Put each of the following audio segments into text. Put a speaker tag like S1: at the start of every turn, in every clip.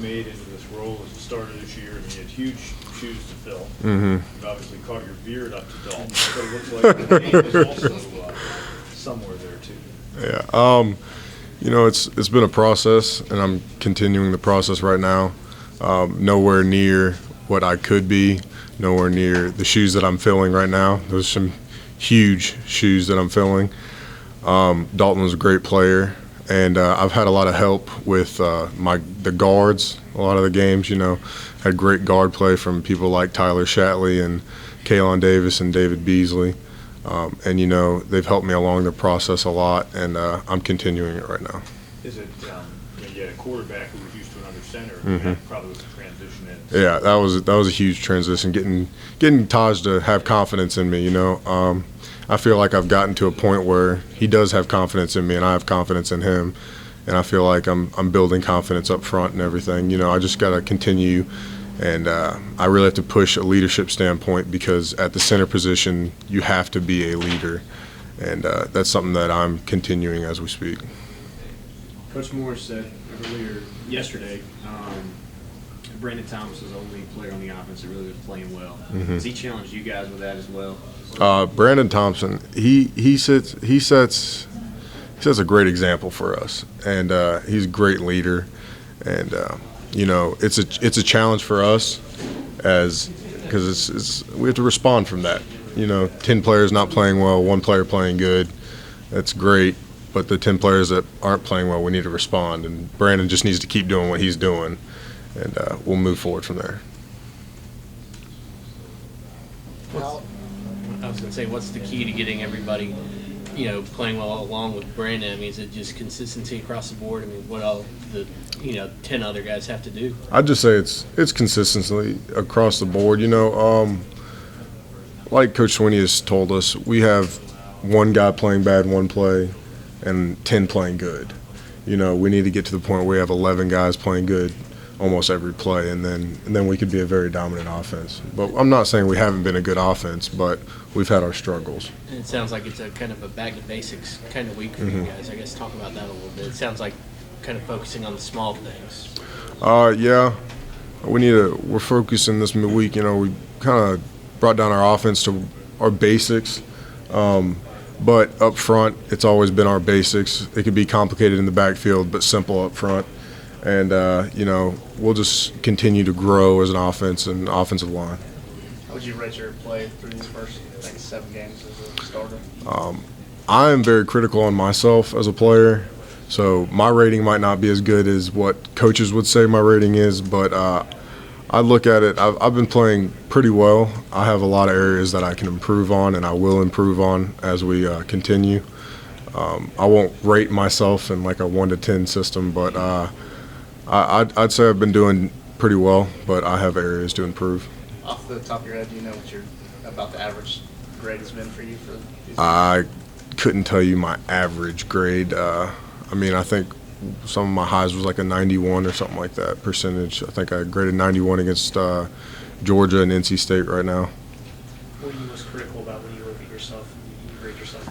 S1: Made into this role as a starter this year. I mean, you had huge shoes to fill. You've obviously caught your beard up to Dalton, but it looks like the name is also somewhere there too.
S2: Yeah, it's been a process, and I'm continuing the process right now. Nowhere near what I could be, nowhere near the shoes that I'm filling right now. There's some huge shoes that I'm filling. Dalton was a great player. And I've had a lot of help with the guards. A lot of the games, had great guard play from people like Tyler Shatley and Kaylon Davis and David Beasley. And they've helped me along the process a lot, and I'm continuing it right now.
S1: Is it? You had a quarterback who was used to another center. That probably was a transition in.
S2: Yeah, that was a huge transition. Getting Taj to have confidence in me. I feel like I've gotten to a point where he does have confidence in me and I have confidence in him, and I feel like I'm building confidence up front and everything. I just got to continue, and I really have to push a leadership standpoint, because at the center position you have to be a leader, and that's something that I'm continuing as we speak.
S3: Coach Morris said earlier yesterday Brandon Thomas was the only player on the offense that really was playing well. Has he challenged you guys with that as well?
S2: Brandon Thompson, he sets a great example for us, and he's a great leader, and it's a challenge for us because we have to respond from that. 10 players not playing well, 1 player playing good, that's great, but the 10 players that aren't playing well, we need to respond, and Brandon just needs to keep doing what he's doing, and we'll move forward from there.
S4: I was going to say, what's the key to getting everybody, playing well along with Brandon? I mean, is it just consistency across the board? I mean, what all the 10 other guys have to do?
S2: I'd just say it's consistency across the board. Like Coach Swinney has told us, we have 1 guy playing bad one play and 10 playing good. We need to get to the point where we have 11 guys playing good almost every play, and then we could be a very dominant offense. But I'm not saying we haven't been a good offense, but we've had our struggles.
S4: And it sounds like it's a kind of a back to basics kind of week for you guys. I guess talk about that a little bit. It sounds like kind of focusing on the small things.
S2: Yeah, we're focusing this week. We kind of brought down our offense to our basics. But up front, it's always been our basics. It could be complicated in the backfield, but simple up front. And, we'll just continue to grow as an offense and offensive line.
S3: How would you rate your play through these first 7 games as a starter?
S2: I am very critical on myself as a player, so my rating might not be as good as what coaches would say my rating is, but I look at it, I've been playing pretty well. I have a lot of areas that I can improve on, and I will improve on as we continue. I won't rate myself in like a 1 to 10 system, but I'd say I've been doing pretty well, but I have areas to improve.
S3: Off the top of your head, do you know what about the average grade has been for you for these
S2: I couldn't tell you my average grade. I think some of my highs was like a 91 or something like that percentage. I think I graded 91 against Georgia and NC State right now.
S3: What are you most critical about when you look at yourself and you rate yourself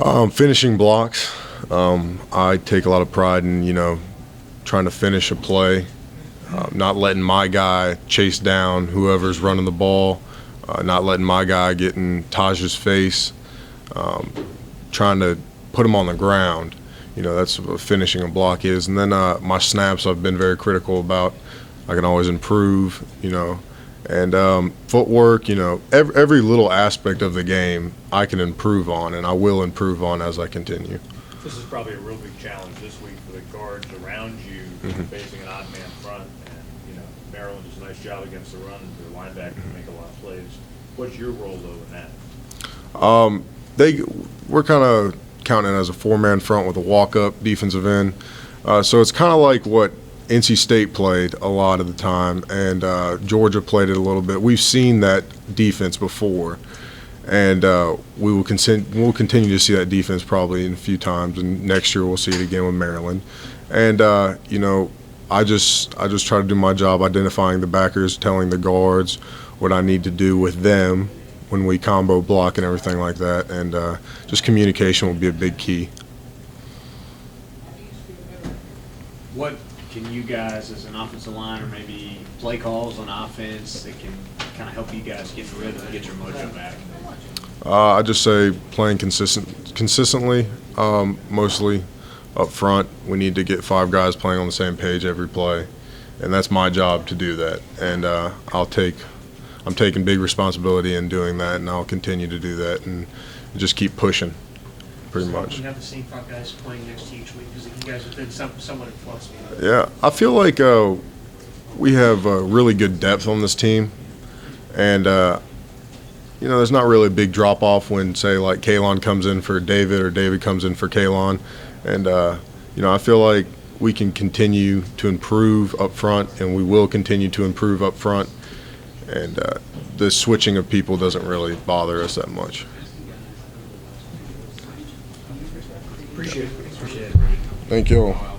S3: on film?
S2: Finishing blocks. I take a lot of pride in, trying to finish a play, not letting my guy chase down whoever's running the ball, not letting my guy get in Taj's face, trying to put him on the ground. That's what finishing a block is. And then my snaps I've been very critical about. I can always improve, and footwork, every little aspect of the game I can improve on, and I will improve on as I continue.
S1: This is probably a real big challenge this week for the guards around you, facing an odd man front, and Maryland does a nice job against the run. Their linebackers make a lot of plays. What's your role though in that?
S2: We're kind of counting it as a 4-man front with a walk-up defensive end, so it's kind of like what NC State played a lot of the time, and Georgia played it a little bit. We've seen that defense before, and we'll continue to see that defense probably in a few times, and next year we'll see it again with Maryland. And I just try to do my job identifying the backers, telling the guards what I need to do with them when we combo block and everything like that, and just communication will be a big key.
S1: What
S3: can you guys, as an offensive line, or maybe play calls on offense that can kind of help you guys get in rhythm and get your mojo back?
S2: I just say playing consistently, mostly up front. We need to get 5 guys playing on the same page every play, and that's my job to do that. And I'm taking big responsibility in doing that, and I'll continue to do that and just keep pushing, pretty much.
S5: You have the same 5 guys playing next to you each week because you guys have been somewhat in flux.
S2: Yeah, I feel like we have really good depth on this team, and there's not really a big drop off when, say, like Kalon comes in for David or David comes in for Kalon, and I feel like we can continue to improve up front, and we will continue to improve up front, and the switching of people doesn't really bother us that much.
S5: Appreciate it.
S3: Appreciate it, Brian.
S2: Thank you all.